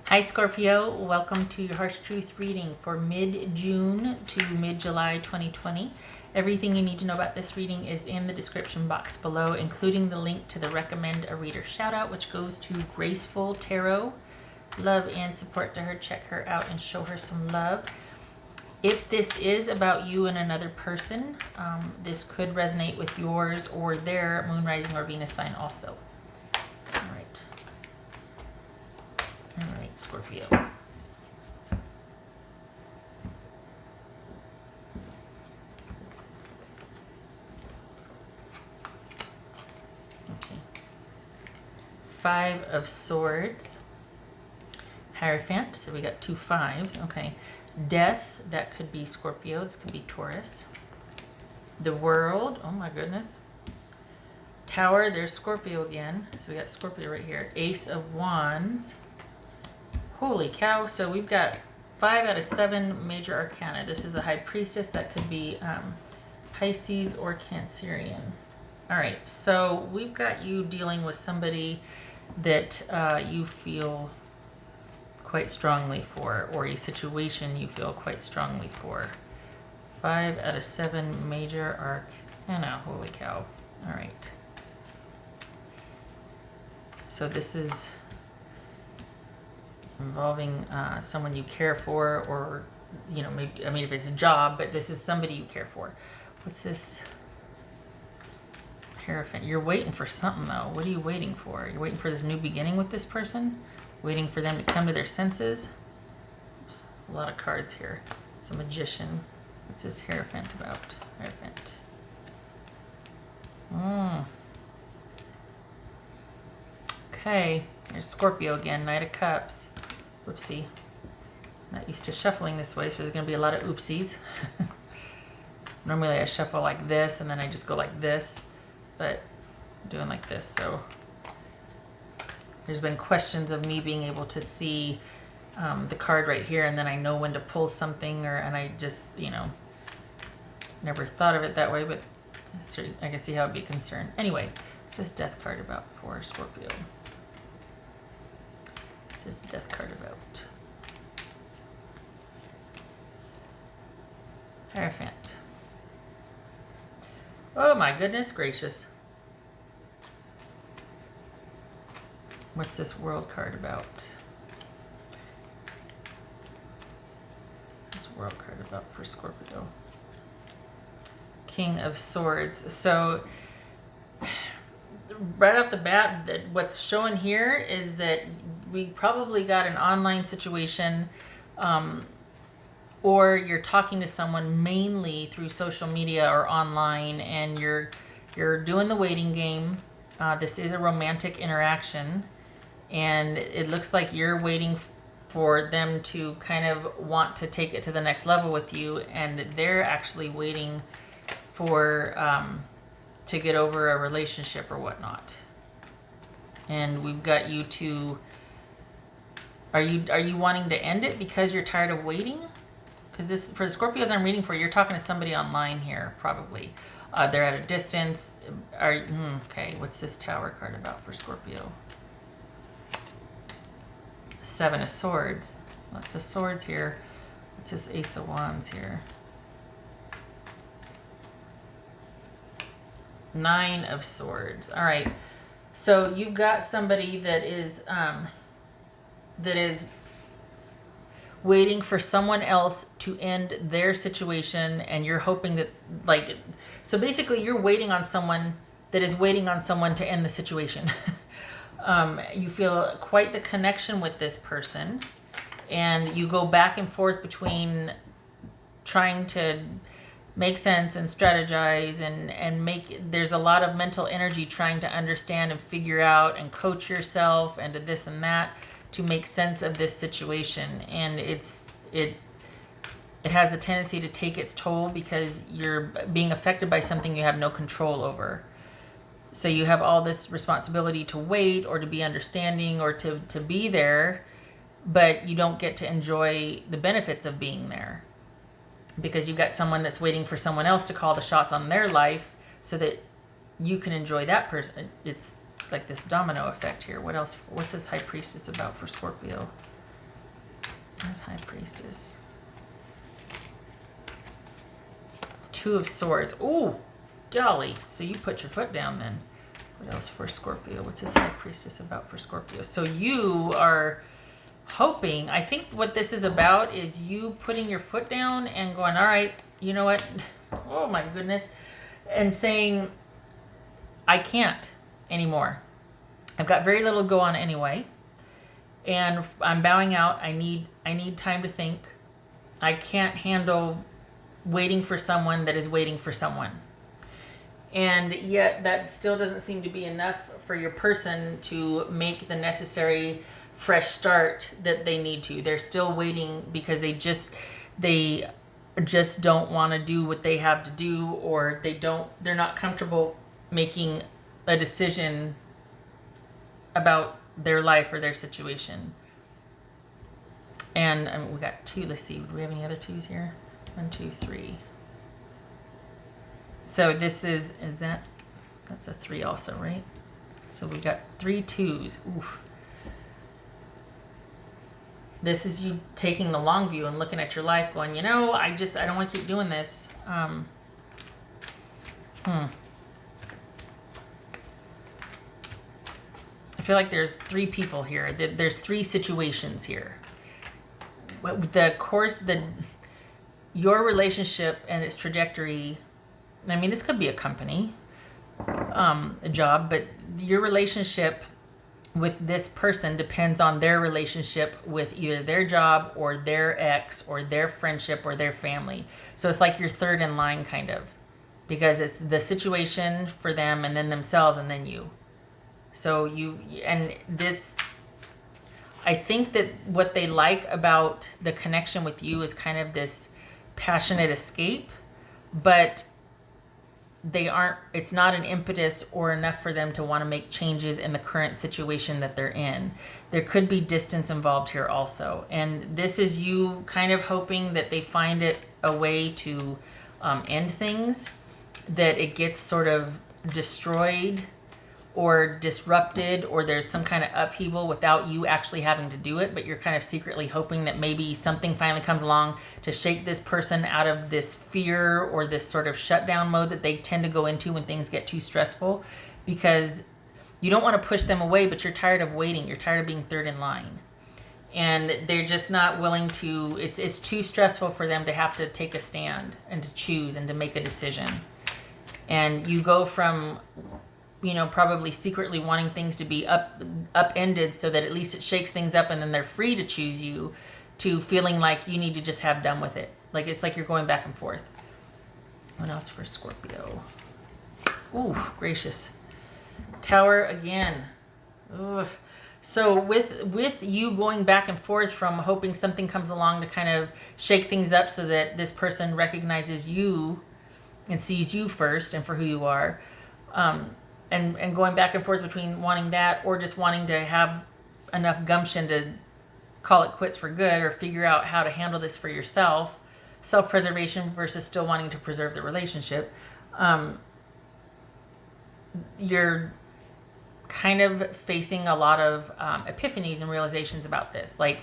Hi Scorpio, welcome to your Harsh Truth reading for mid-June to mid-July 2020. Everything you need to know about this reading is in the description box below, including the link to the Recommend a Reader shout out, which goes to Graceful Tarot. Love and support to her. Check her out and show her some love. If this is about you and another person, this could resonate with yours or their moon, rising, or Venus sign also. All right, Scorpio. Okay. Five of Swords. Hierophant, so we got two fives. Okay. Death, that could be Scorpio. This could be Taurus. The World, oh my goodness. Tower, there's Scorpio again. So we got Scorpio right here. Ace of Wands. Holy cow. So we've got 5 out of 7 major arcana. This is a High Priestess. That could be Pisces or Cancerian. All right. So we've got you dealing with somebody that you feel quite strongly for, or a situation you feel quite strongly for. 5 out of 7 major arcana. Holy cow. All right. So this is involving someone you care for, or, you know, maybe, I mean, if it's a job, but this is somebody you care for. What's this? Hierophant. You're waiting for something, though. What are you waiting for? You're waiting for this new beginning with this person? Waiting for them to come to their senses? Oops, a lot of cards here. It's a Magician. What's this Hierophant about? Hierophant. Okay. There's Scorpio again. Knight of Cups. Whoopsie. Not used to shuffling this way, so there's going to be a lot of oopsies. Normally I shuffle like this, and then I just go like this. But I'm doing like this, so there's been questions of me being able to see the card right here, and then I know when to pull something, and I just, you know, never thought of it that way, but I can see how it'd be concerned. Anyway, what's this Death card about for Scorpio? What's this Death card about? Hierophant. Oh my goodness gracious. What's this World card about? What's this World card about for Scorpio? King of Swords. So right off the bat, what's showing here is that we probably got an online situation, or you're talking to someone mainly through social media or online, and you're doing the waiting game. This is a romantic interaction, and it looks like you're waiting for them to kind of want to take it to the next level with you, and they're actually waiting for to get over a relationship or whatnot. And we've got you to, are you wanting to end it because you're tired of waiting? Because this, for the Scorpios I'm reading for, you're talking to somebody online here, probably. They're at a distance. Okay, what's this Tower card about for Scorpio? 7 of Swords. Lots of swords here. What's this Ace of Wands here? 9 of Swords. All right. So you've got somebody that is waiting for someone else to end their situation, and you're hoping that, like, so basically you're waiting on someone that is waiting on someone to end the situation. You feel quite the connection with this person, and you go back and forth between trying to make sense and strategize and there's a lot of mental energy trying to understand and figure out and coach yourself and to this and that to make sense of this situation. And it has a tendency to take its toll because you're being affected by something you have no control over. So you have all this responsibility to wait or to be understanding or to be there, but you don't get to enjoy the benefits of being there because you've got someone that's waiting for someone else to call the shots on their life so that you can enjoy that person. It's like this domino effect here. What else? What's this High Priestess about for Scorpio? Where's High Priestess? Two of Swords. Ooh, golly. So you put your foot down then. What else for Scorpio? What's this High Priestess about for Scorpio? So you are hoping, I think what this is about is you putting your foot down and going, all right, you know what? Oh my goodness. And saying, I can't anymore. I've got very little to go on anyway. And I'm bowing out. I need time to think. I can't handle waiting for someone that is waiting for someone. And yet that still doesn't seem to be enough for your person to make the necessary fresh start that they need to. They're still waiting because they just don't want to do what they have to do, or they're not comfortable making a decision about their life or their situation. And we got two. Let's see. Do we have any other twos here? 1, 2, 3. So this that's a 3 also, right? So we got 3 2s. Oof. This is you taking the long view and looking at your life going, I don't want to keep doing this. I feel like there's 3 people here. There's 3 situations here. Your relationship and its trajectory, I mean, this could be a company, a job, but your relationship with this person depends on their relationship with either their job or their ex or their friendship or their family. So it's like you're third in line, kind of, because it's the situation for them and then themselves and then you. So I think that what they like about the connection with you is kind of this passionate escape, but it's not an impetus or enough for them to want to make changes in the current situation that they're in. There could be distance involved here also. And this is you kind of hoping that they find it a way to end things, that it gets sort of destroyed or disrupted, or there's some kind of upheaval without you actually having to do it, but you're kind of secretly hoping that maybe something finally comes along to shake this person out of this fear or this sort of shutdown mode that they tend to go into when things get too stressful, because you don't want to push them away, but you're tired of waiting. You're tired of being third in line. And they're just not willing to, it's too stressful for them to have to take a stand and to choose and to make a decision. And you go from probably secretly wanting things to be upended so that at least it shakes things up and then they're free to choose you, to feeling like you need to just have done with it. Like it's like you're going back and forth. What else for Scorpio? Ooh, gracious. Tower again. Ugh. So with you going back and forth from hoping something comes along to kind of shake things up so that this person recognizes you and sees you first and for who you are, and going back and forth between wanting that or just wanting to have enough gumption to call it quits for good or figure out how to handle this for yourself, self-preservation versus still wanting to preserve the relationship, you're kind of facing a lot of epiphanies and realizations about this. Like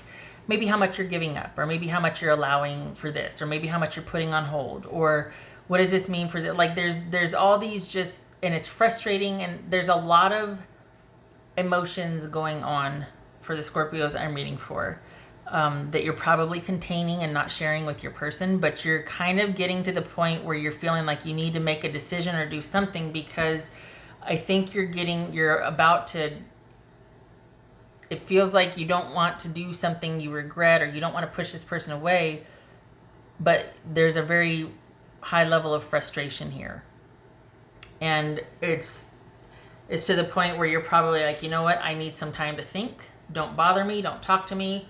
maybe how much you're giving up, or maybe how much you're allowing for this, or maybe how much you're putting on hold, or what does this mean for the, like there's all these just, and it's frustrating, and there's a lot of emotions going on for the Scorpios I'm reading for, that you're probably containing and not sharing with your person, but you're kind of getting to the point where you're feeling like you need to make a decision or do something, because I think you're about to, it feels like you don't want to do something you regret, or you don't want to push this person away, but there's a very high level of frustration here. And it's to the point where you're probably like, you know what, I need some time to think. Don't bother me. Don't talk to me.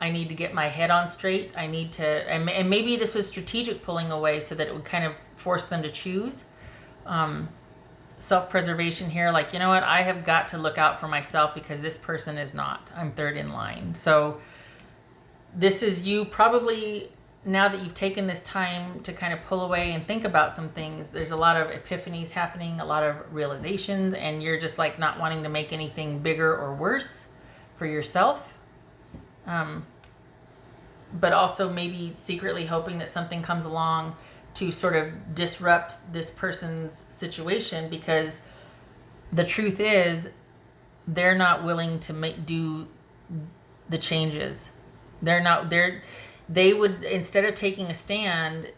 I need to get my head on straight. I need to, and maybe this was strategic pulling away so that it would kind of force them to choose. Self-preservation here, like, you know what, I have got to look out for myself because this person is not. I'm third in line. So this is you probably, now that you've taken this time to kind of pull away and think about some things, there's a lot of epiphanies happening, a lot of realizations, and you're just like not wanting to make anything bigger or worse for yourself. but also maybe secretly hoping that something comes along to sort of disrupt this person's situation, because the truth is they're not willing to do the changes. They would, instead of taking a stand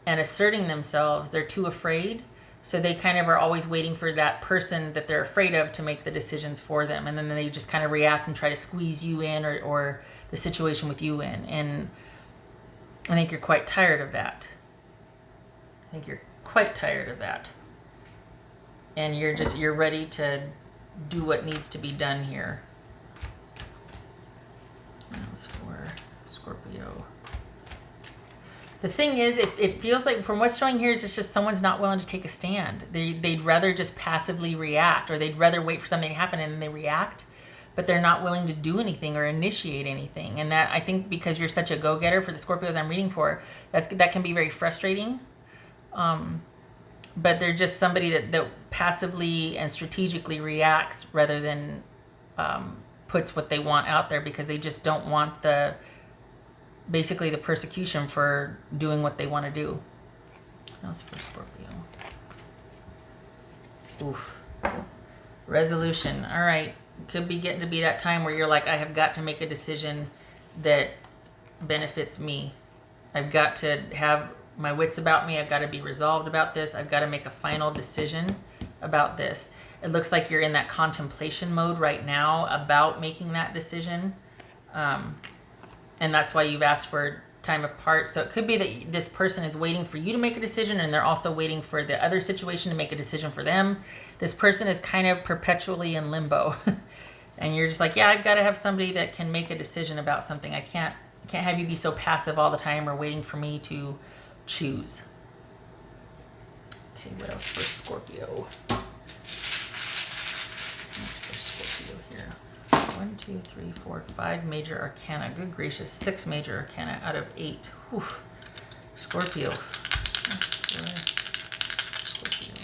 and asserting themselves, they're too afraid. So they kind of are always waiting for that person that they're afraid of to make the decisions for them. And then they just kind of react and try to squeeze you in, or the situation with you in. And I think you're quite tired of that. And you're ready to do what needs to be done here. That was for Scorpio. The thing is, it feels like from what's showing here is it's just someone's not willing to take a stand. They'd rather just passively react, or they'd rather wait for something to happen and then they react, but they're not willing to do anything or initiate anything. And that, I think, because you're such a go-getter for the Scorpios I'm reading for, that can be very frustrating. But they're just somebody that passively and strategically reacts rather than puts what they want out there, because they just don't want basically the persecution for doing what they want to do. That's for Scorpio. Oof. Resolution. All right. Could be getting to be that time where you're like, I have got to make a decision that benefits me. I've got to have my wits about me. I've got to be resolved about this. I've got to make a final decision about this. It looks like you're in that contemplation mode right now about making that decision. And that's why you've asked for time apart. So it could be that this person is waiting for you to make a decision, and they're also waiting for the other situation to make a decision for them. This person is kind of perpetually in limbo. And you're just like, yeah, I've got to have somebody that can make a decision about something. I can't have you be so passive all the time or waiting for me to choose. Okay, what else for Scorpio? What's for Scorpio here? 1, 2, 3, 4, 5 major arcana. Good gracious, 6 major arcana out of 8. Oof. Scorpio. Scorpio.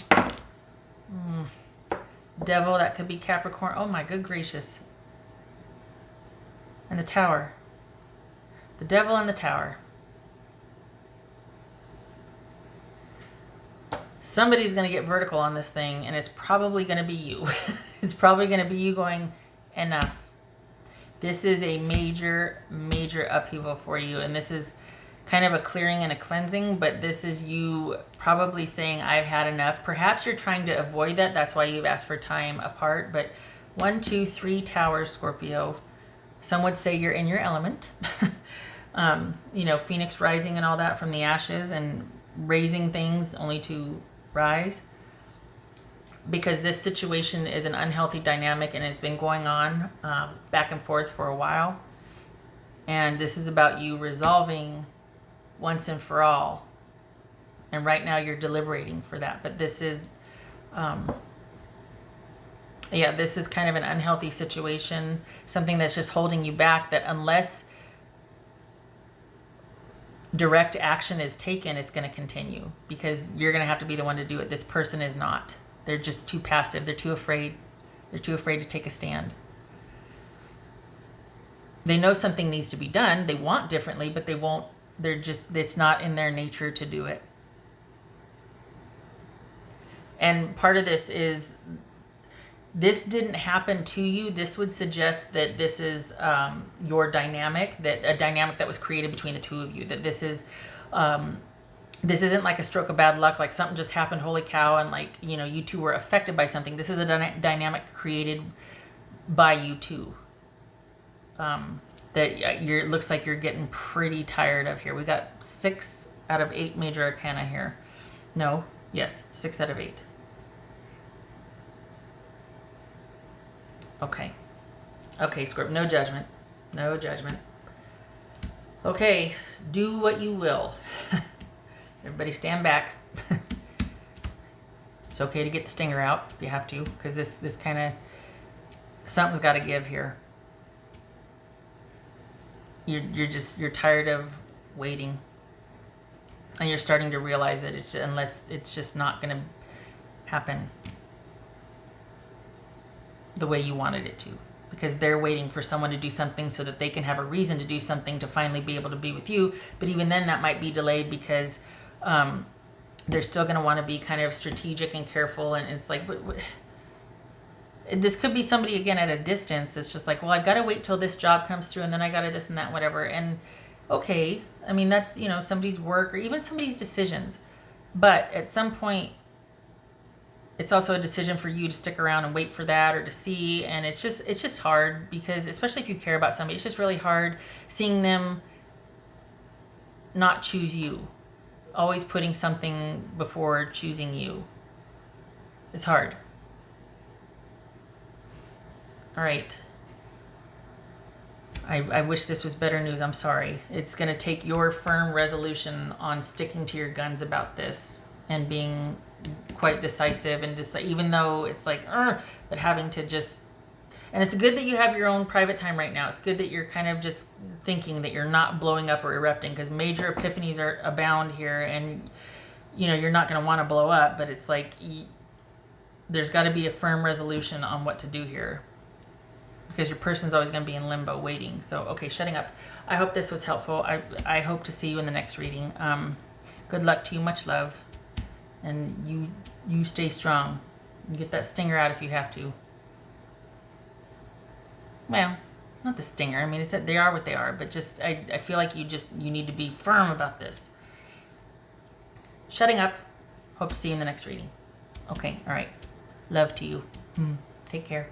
Devil, that could be Capricorn. Oh my good gracious. And the Tower. The Devil and the Tower. Somebody's going to get vertical on this thing, and it's probably going to be you. It's probably going to be you going, enough. This is a major, major upheaval for you, and this is kind of a clearing and a cleansing, but this is you probably saying, I've had enough. Perhaps you're trying to avoid that. That's why you've asked for time apart. But 1, 2, 3 towers, Scorpio. Some would say you're in your element. Phoenix rising and all that from the ashes and raising things only to rise. Because this situation is an unhealthy dynamic and it's been going on back and forth for a while. And this is about you resolving once and for all. And right now you're deliberating for that. But this is, this is kind of an unhealthy situation. Something that's just holding you back, that unless direct action is taken, it's going to continue. Because you're going to have to be the one to do it. This person is not. They're just too passive. They're too afraid. They're too afraid to take a stand. They know something needs to be done. They want differently, but they won't. It's not in their nature to do it. And part of this is, this didn't happen to you. This would suggest that this is your dynamic, that a dynamic that was created between the two of you, that this is... this isn't like a stroke of bad luck, like something just happened, holy cow, and you two were affected by something. This is a dynamic created by you two. It looks like you're getting pretty tired of here. We got 6 out of 8 major arcana here. No, yes, 6 out of 8. Okay, Scorpio, no judgment. No judgment. Okay, do what you will. Everybody stand back. It's okay to get the stinger out if you have to, because this kind of, something's got to give here. You're tired of waiting, and you're starting to realize that unless it's just not going to happen the way you wanted it to. because they're waiting for someone to do something so that they can have a reason to do something to finally be able to be with you. But even then, that might be delayed because they're still going to want to be kind of strategic and careful. And it's like, but this could be somebody, again, at a distance. It's just like, well, I've got to wait till this job comes through, and then I got to this and that, whatever. And okay, I mean, that's, you know, somebody's work or even somebody's decisions. But at some point, it's also a decision for you to stick around and wait for that or to see. And it's just hard because, especially if you care about somebody, it's just really hard seeing them not choose you, always putting something before choosing you. It's hard. All right. I wish this was better news. I'm sorry. It's going to take your firm resolution on sticking to your guns about this and being quite decisive and even though it's like, but having to just, and it's good that you have your own private time right now. It's good that you're kind of just thinking that you're not blowing up or erupting, because major epiphanies are abound here, and you know, you're not going to want to blow up, but it's like, there's got to be a firm resolution on what to do here, because your person's always going to be in limbo waiting. So, okay, shutting up. I hope this was helpful. I hope to see you in the next reading. Good luck to you. Much love. And you stay strong. You get that stinger out if you have to. Well, not the stinger. I mean, it's that they are what they are, but just I feel like you need to be firm about this. Shutting up. Hope to see you in the next reading. Okay, all right. Love to you. Take care.